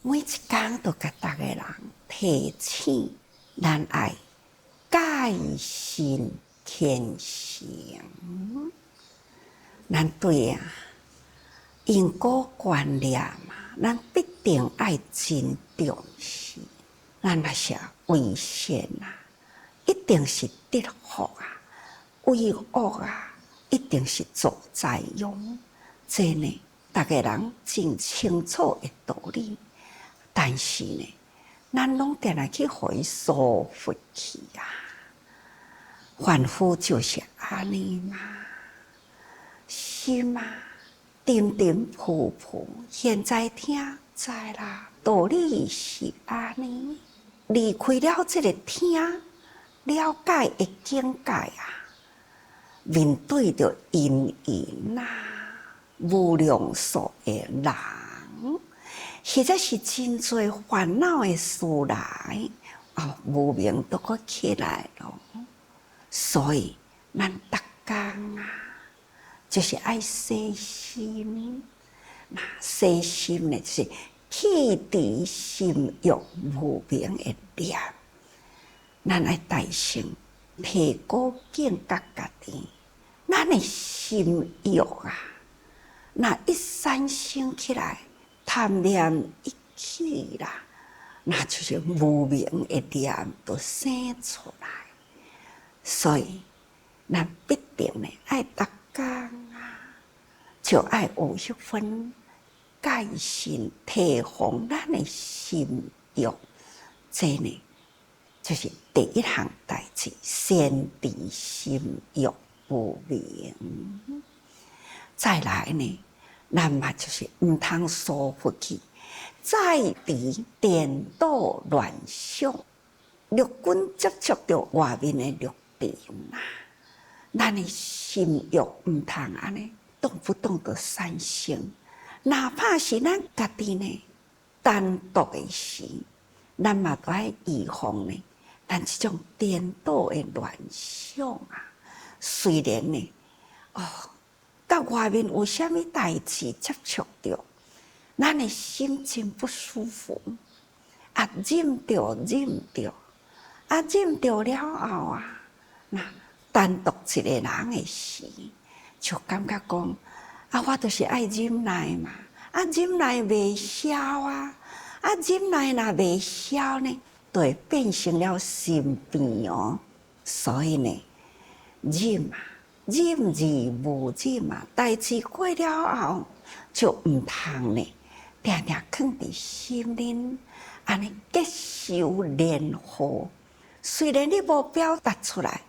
每一天都甲大家人提醒，咱爱改心虔诚。咱对因果观念嘛，咱必定爱真重视。咱若是为善啊，一定是得福啊；为恶啊，一定是做灾殃。这呢，大家人真清楚的道理。但是呢，咱拢定来去互伊疏忽去啊。凡夫就是安尼嘛，心啊，沉沉浮浮。现在听知啦，道理是安尼。离开了这个听了解的境界啊，面对着因缘啊，无量数的人，或者是真多烦恼的事来，无明都搁起来咯。所以咱逐工啊，就是爱洗心。那洗心呢，就是去除心欲无明的念。咱爱大声提高警觉家己，咱的心欲啊，那一产生起来，贪念一起啦，那就是无明的念都生出来。所以，咱必定呢爱逐工啊，就爱有迄份改心提防咱的心欲。这呢，就是第一项代志，先治心欲无明。再来呢，咱嘛就是毋通疏忽去，再治颠倒乱想。六根接触到外面的六尘啊，咱的心欲毋通安尼动不动就产生。哪怕是咱家己呢单独的时，咱嘛都爱预防呢。但这种颠倒的乱想啊，虽然呢，到外面有啥物代志接触到，咱的心情不舒服，忍着，忍着了后啊，那单独一个人的时，就感觉讲我就是爱忍耐嘛，忍耐袂消啊，忍耐若袂消呢，就会变成了心病哦。所以呢，忍啊，忍而无忍啊，代志过了后，就毋通呢，定定藏伫心里，安尼结仇连祸。虽然你无表达出来，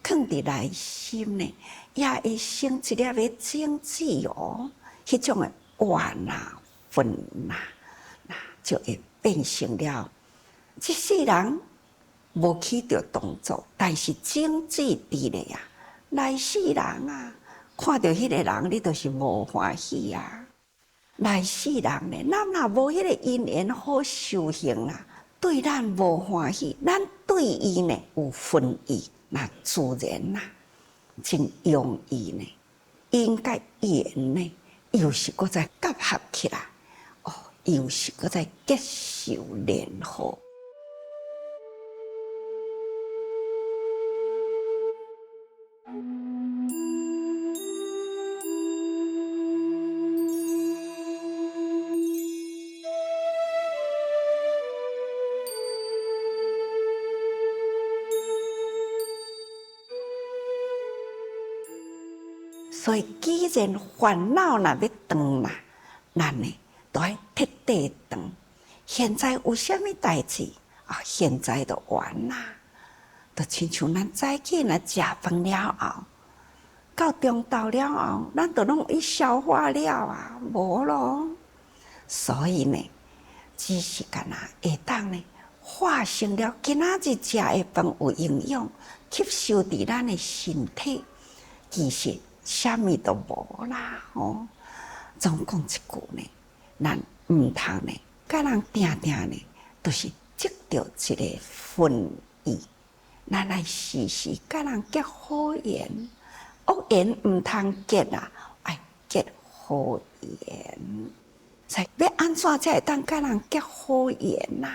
藏伫内心呢，也会生一粒的种子哦。迄种的怨啊、愤啊，那就会变成了这世人无起着动作，但是种子伫咧啊。来世人啊，看到迄个人，你就是无欢喜啊。来世人呢，咱若无迄个因缘好修行啊，对咱无欢喜，咱对伊呢有愤意，那自然啊，真容易呢，应该缘呢，又是搁再结合起来，又是搁再结仇连祸。所以，既然烦恼若要断啦，咱呢都要彻底断。现在有啥物代志现在就完啦。就亲像咱早起若食饭了后，到中昼了后，咱就拢伊消化了啊，无咯。所以呢，只是干那会当呢，化成了今仔日食的饭有营养，吸收伫咱的身体，其实啥物都无啦，总讲一句呢，咱毋通呢，甲人定定呢，都是积着一个愤意。咱来时时甲人结好缘，恶缘毋通结啊，爱结好缘。所以要安怎才会当甲人结好缘呐？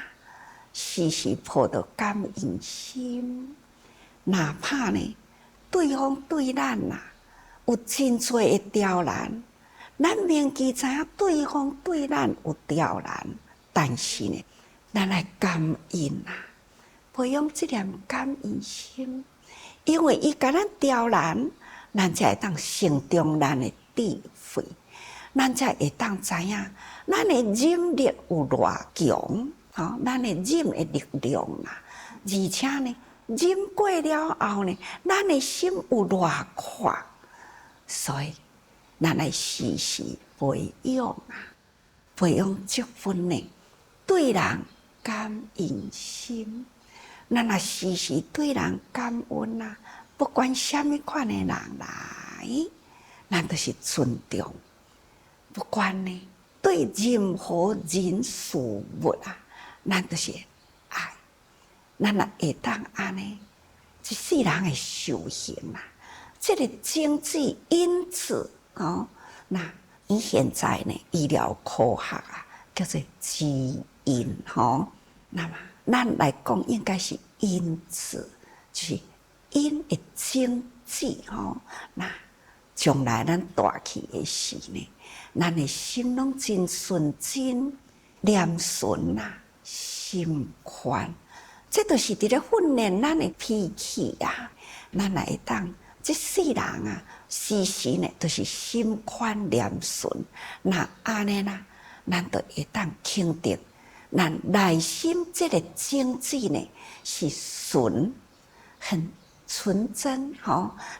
时时抱着感恩心，哪怕呢对方对咱呐有真多的刁难，咱明记知影对方对咱有刁难，但是呢，咱来感恩呐，培养这念感恩心，因为伊甲咱刁难，咱才会当成长咱的智慧，咱才会当知影咱的忍力有偌强。咱的忍的力量啦，而且呢，忍过了后呢，咱的心有偌快，所以咱来时时培养啊，培养这份呢对人感恩心。咱若时时对人感恩啊，不管什么款的人来，咱都是尊重。不管呢对任何人事物啊。咱就是爱，咱若会当安尼，一世人的修行啊，这个经济因子那伊现在呢医疗科学啊，叫做基因那么咱来讲应该是因子，就是因的经济那将来咱大去的时呢，咱的心拢真纯真念顺呐。心宽，这都是伫咧训练咱的脾气啊！咱来会当，这世人啊，时时呢都是心宽念顺。那安尼啦，咱就会当肯定，咱内心这个经济呢是纯，很纯真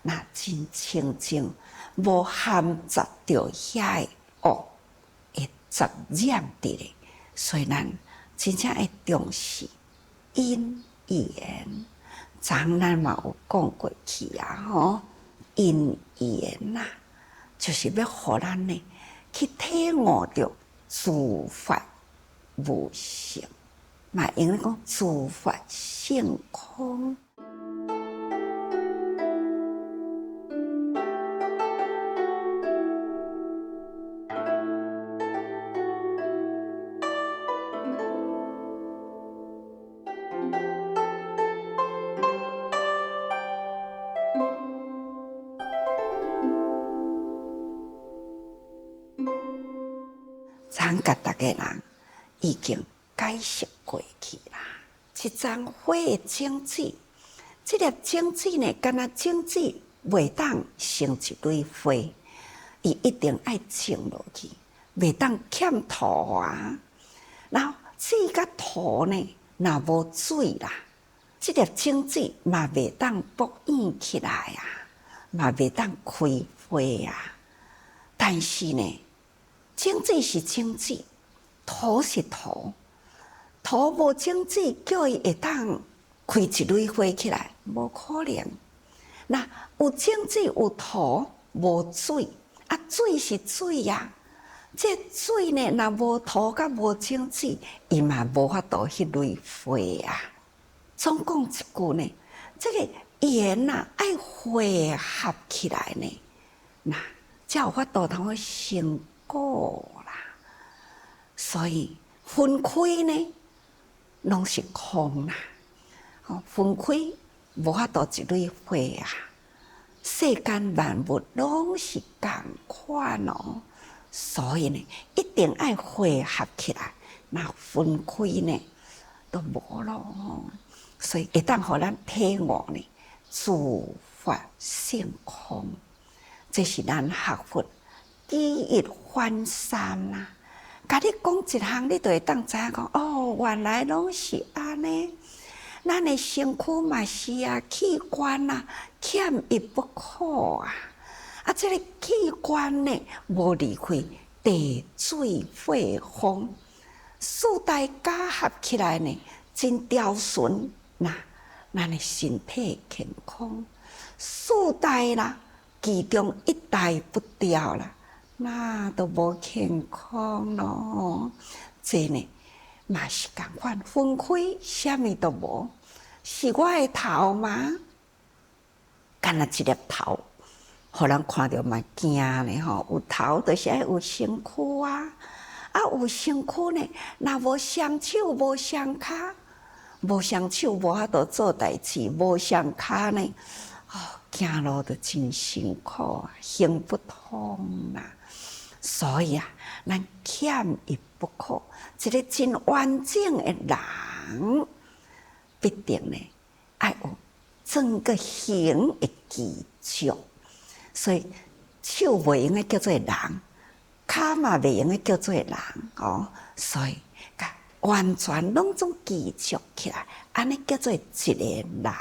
那真清净，无含杂着遐恶会杂染伫咧，所以咱。真正会重视因缘，昨咱嘛有讲过去啊，因缘呐，就是要互咱呢去体悟着自法无性，嘛用咧讲自法性空。咱甲大家人已经解释过去啦。一张花的种子，这粒种子呢，敢若种子袂当成一蕊花，伊一定爱种落去，袂当欠土啊。然后水甲土呢，若无水啦，这粒种子嘛袂当勃硬起来啊，嘛袂当开花啊。但是呢，种子是种子，土是土，土无种子，叫伊会当开一蕊花起来，无可能。那有种子有土，无水啊，水是水呀、啊。这水呢，若无土甲无种子，伊嘛无法度迄蕊花啊。总讲一句呢，这个缘呐，爱汇合起来呢，那才有法度通去成果啦。所以分开呢，拢是空啦。分开无法度一蕊花啊。世间万物拢是共款哦。所以呢，一定爱汇合起来，那分开呢都无咯。所以会当互咱体悟呢，自法性空，这是咱学佛第一番三啦。甲你讲一项，你就会当知影讲哦，原来拢是安尼。咱的身躯嘛是啊，器官啊，欠一不可啊。啊，这个器官呢，无离开地、水、火、风，四大加合起来呢，真调顺。那咱的身体健康，四大啦，其中一大不调啦，那都无健康咯。这呢，嘛是共款分开，什么都无。是我的头吗？干那一粒头，互人看到嘛惊呢吼。有头就是爱有身躯啊，啊，有身躯呢，若无双手无双骹，无双手无法度做代志，无双骹呢，行路就真辛苦啊，行不通啦。所以啊，咱欠伊不可，一个真完整的人，必定呢爱有整个行的基础。所以手袂用的叫做人，骹嘛袂用的叫做人哦。所以完全拢总基础起来，安尼叫做一个人。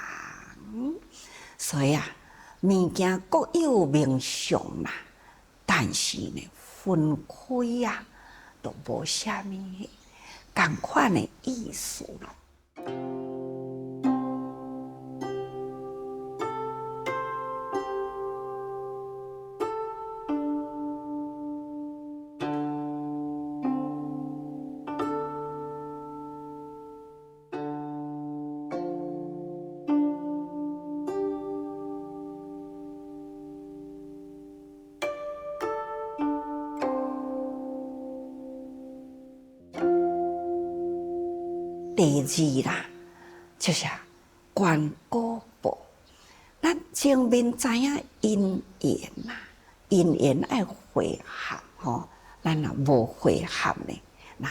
所以啊，物件各有名相啦，但是呢，分开啊，都无啥物同款的意思咯。第二啦，就是观果报。咱前面知影因缘啦，因缘爱汇合吼，咱若无汇合呢，那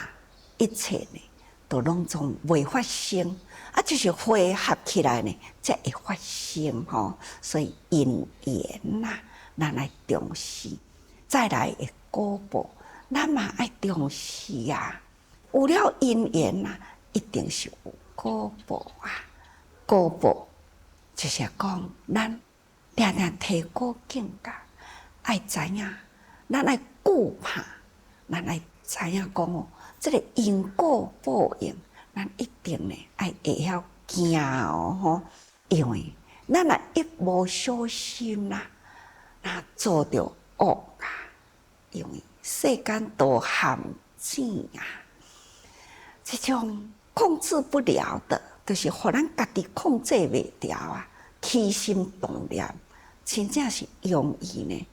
一切呢都拢总未发生，啊，就是汇合起来呢，才会发生吼。所以因缘啦，咱爱重视。再来的果报，咱嘛爱重视啊。有了因缘啦，一定是有果报啊！果报就是讲，咱定定提高境界，爱知影，咱爱顾怕，咱爱知影讲哦，这个因果报应，咱一定呢爱会晓惊哦吼，因为咱若一无小心啦，那做着恶啊，因为世间多陷阱啊，这种控制不了的，就是互咱家己控制袂了啊！起心动念，真正是容易呢。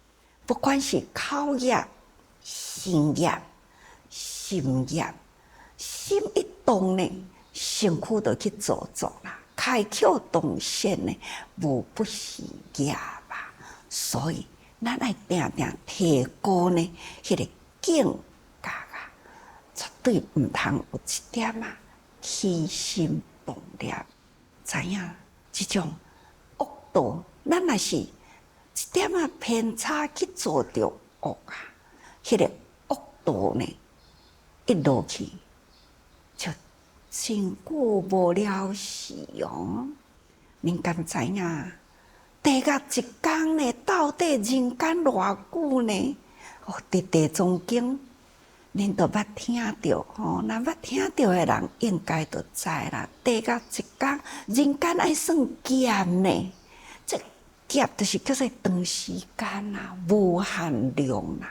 不管是口业、身业、心业，心一动呢，身躯就去做作啦。开口动线呢，无不是业吧。所以，咱爱定定提高呢，迄个境界啊，绝对毋通有一点啊。起心动念，知影这种恶道，咱若是一点啊偏差去做着恶啊，迄个恶道呢，一落去就真久无了时哦。恁敢知影？地甲一天呢，到底人间偌久呢？伫地藏经。恁都捌听着吼，若捌听着的人应该都知啦。地甲一天，人间爱算减呢，这减就是叫做长时间啦，无限量啦。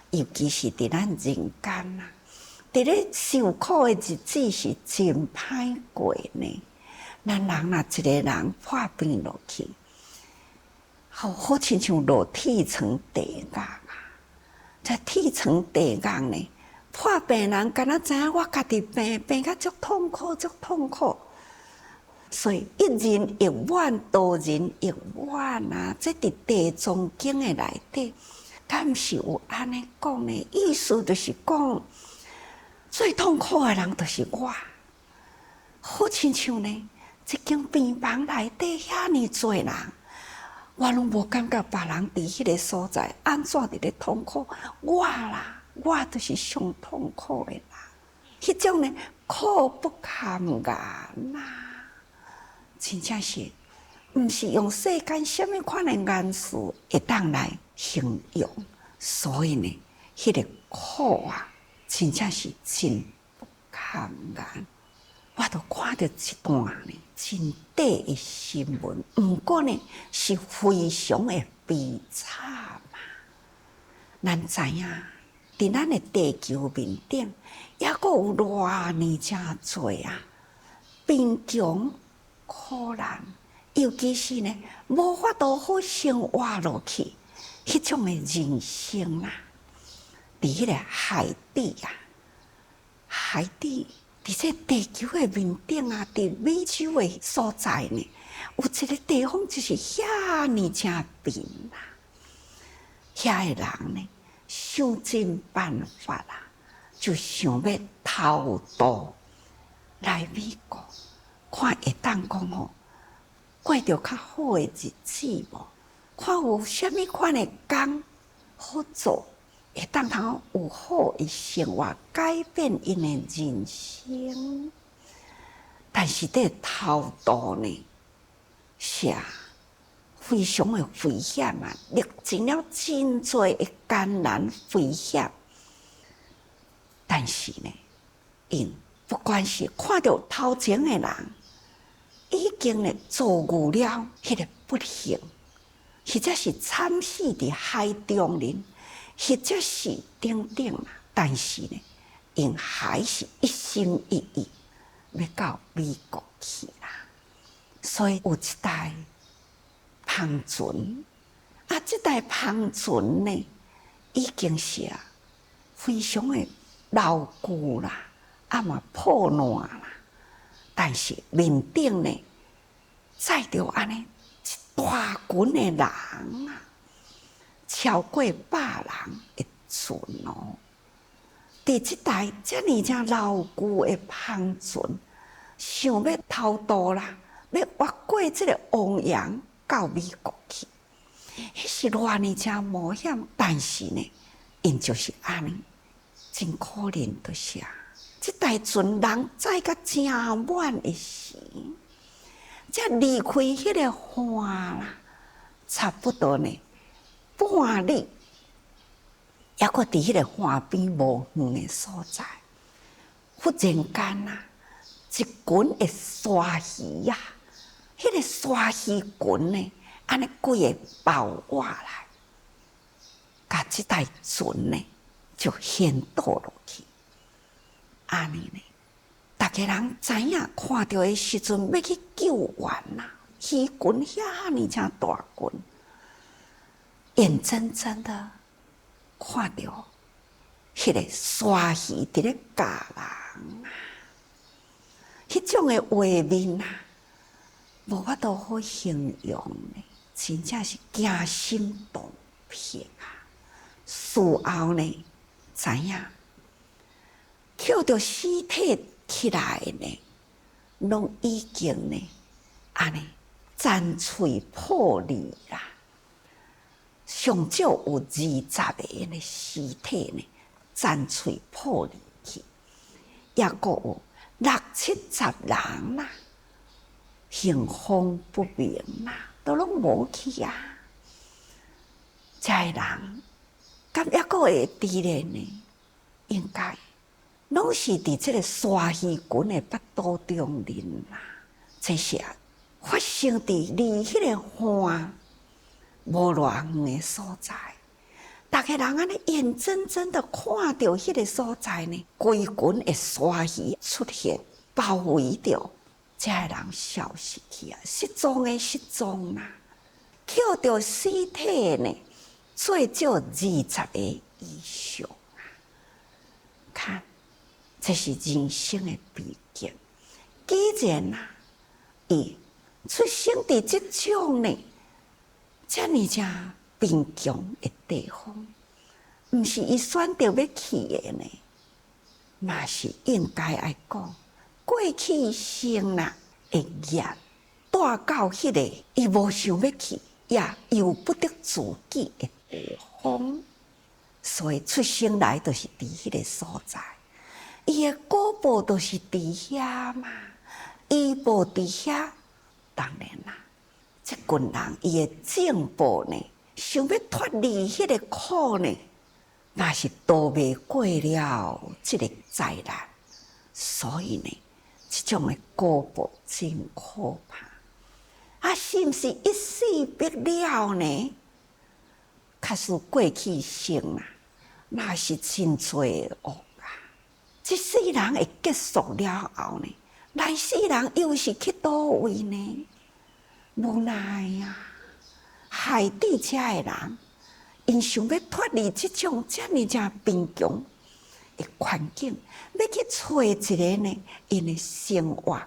尤其是伫咱人间啦，伫咧受苦的日子是真歹过呢。咱人若一个人破病落去，好亲像落铁床地硬啊，这铁床地硬呢。破病人敢若知影我家己病甲足痛苦，足痛苦。所以一人一碗，多人一碗啊！这伫地藏经的内底，敢是有安尼讲呢？意思就是讲，最痛苦的人就是我。好亲像呢，一间病房内底遐尼多人，我拢无感觉别人伫迄个所在安怎伫咧痛苦，我啦。我就是上痛苦的啦，迄种呢苦不堪言啦，真正是，毋是用世间什么款的言辞会当来形容，所以呢，迄个苦啊，真正是真不堪言。我都看到一段呢，真短的新闻，毋过呢是非常的悲惨嘛，咱知影。伫咱的地球面顶，抑阁有偌尼正多啊，贫穷苦难，尤其是呢，无法度好生活落去，迄种的人生啊，伫迄个海底啊，海底，伫这地球的面顶啊，伫美洲的所在呢，有一个地方就是遐尼正平啦。遐个人呢，想尽办法啦，就想要偷渡来美国，看会当讲吼，过着较好的日子无？看有虾米款的工好做，会当通有好的生活，改变因的人生。但是这偷渡呢，是非常的危险啊！历经了真多的艰难危险，但是呢，因不管是看到头前的人已经呢遭遇了迄个不幸，或者是惨死伫海中人，或者是等等啦，但是呢，因还是一心一意要到美国去啦。所以有一台帆船啊，这台帆船呢，已经是非常的老旧啦，啊嘛破烂啦。但是面顶呢，载着安尼一大群的人啊，超过100人的船哦。伫这台遮尔正老旧的帆船，想要偷渡啦，要越过这个汪洋到美国去，迄是偌尔正冒险。但是呢，因就是安尼，真可怜就是这台船人载甲正满的时，才离开迄个岸啦，差不多呢半日，还阁伫迄个岸边无远的所在，忽然间一群的鲨鱼啊，迄个鲨鱼群呢，安尼几个包围来，甲这台船呢就掀倒落去。安尼呢，大家人知影看到的时阵，要去救援啦，鱼群遐尼正大群，眼睁睁的看到迄个鲨鱼伫咧咬人啊，迄种的画面无法度好形容呢，真正是惊心动魄啊！事后呢，知影捡到尸体起来呢，拢已经呢，安尼残碎破裂啦。上少有20个的尸体呢，残碎破裂去，也阁有60、70人啦，行方不明啦，都拢无去啊。这个人敢还阁会伫咧呢？应该拢是伫这个鲨鱼群的腹肚中人啦。这是发生伫离迄个岸无偌远的所在，大家人安尼眼睁睁的看到迄个所在呢，规群的鲨鱼出现，包围着这个人消失去啊，失踪的失踪啦，捡到尸体呢，最少20个以上啊！看，这是人生的悲剧。既然伊出生伫这种呢，这么正贫穷的地方，毋是伊选择要去的呢，嘛是应该爱讲，过去生啦的业带到迄个伊无想要去，也由不得自己的地方，所以出生来就是伫迄个所在，伊的果报就是伫遐嘛，伊无伫遐，当然啦。这群人伊的正报呢，想要脱离迄个苦呢，那是逃袂过了这个灾难。所以呢，这种的果报真可怕。是毋是一死别了呢？假使过去生那是真罪恶啊！这世人会结束了后呢，来世人又是去倒位呢？无奈啊，海底遮的人，因想要脱离这种遮尔正贫穷，的环境，要去找一个呢，因的生活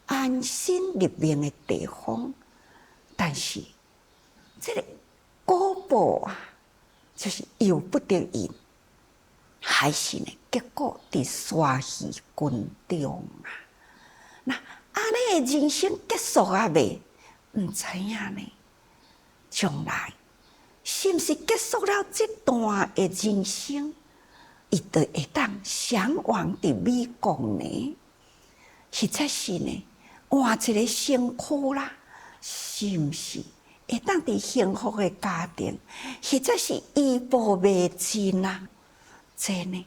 安心立命的地方。但是，这个果报啊，就是由不得因，还是呢，结果伫山戏群中啊。那安尼的人生结束啊未？唔知影呢。将来是毋是结束了这段的人生，伊就会当向往伫美国呢？实在是呢，换一个辛苦啦，是毋是会当伫幸福的家庭？实在是一步未尽啊！这呢，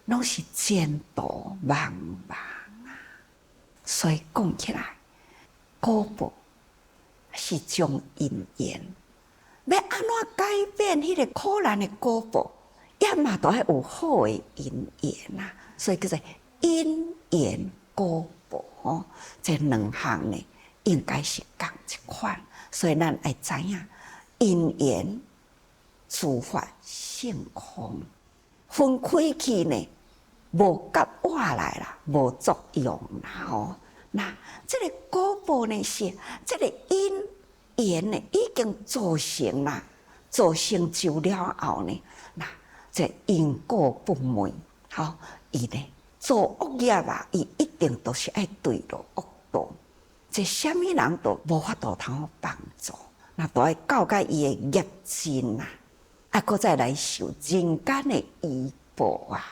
拢是前途茫茫啊！所以讲起来，果报是种因缘，要安怎改变迄个苦难的果报，也嘛都要有好的因缘啊！所以叫做因缘果报吼，这两项呢，应该是共一款。所以咱爱知影，因缘自发性空，分开去呢，无甲活来啦，无作用啦吼。那这个果报呢是这个因缘呢已经造成啦，造成就了后呢，那这因果不昧，好，伊呢做恶业啊，伊一定都是爱对落恶道。这什么人都无法度通帮助，那都要交给伊的业尽啊，啊，搁再来受人间的依报啊，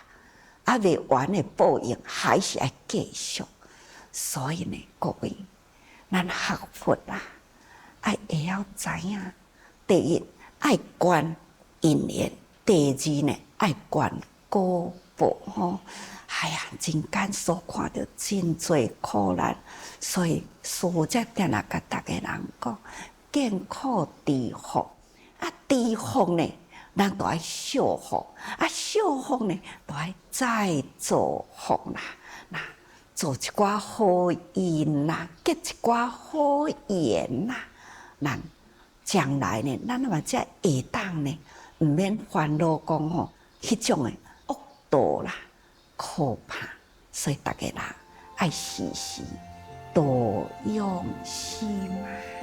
啊，未完的报应还是要继续。所以呢，各位，咱学佛啊，爱会晓知影，第一爱观因缘，第二呢爱观果报吼。哎呀，人间所看到真多苦难，所以师父才定定甲大家人讲，见苦知福啊，知福呢，咱都要修福啊，修福呢，都要再造福啦。那做一寡好因啦，结一寡好缘啦，咱将来呢，咱嘛才会当呢，毋免烦恼讲吼，迄种的恶道啦。可怕，所以大家啦，爱时时多用心啊。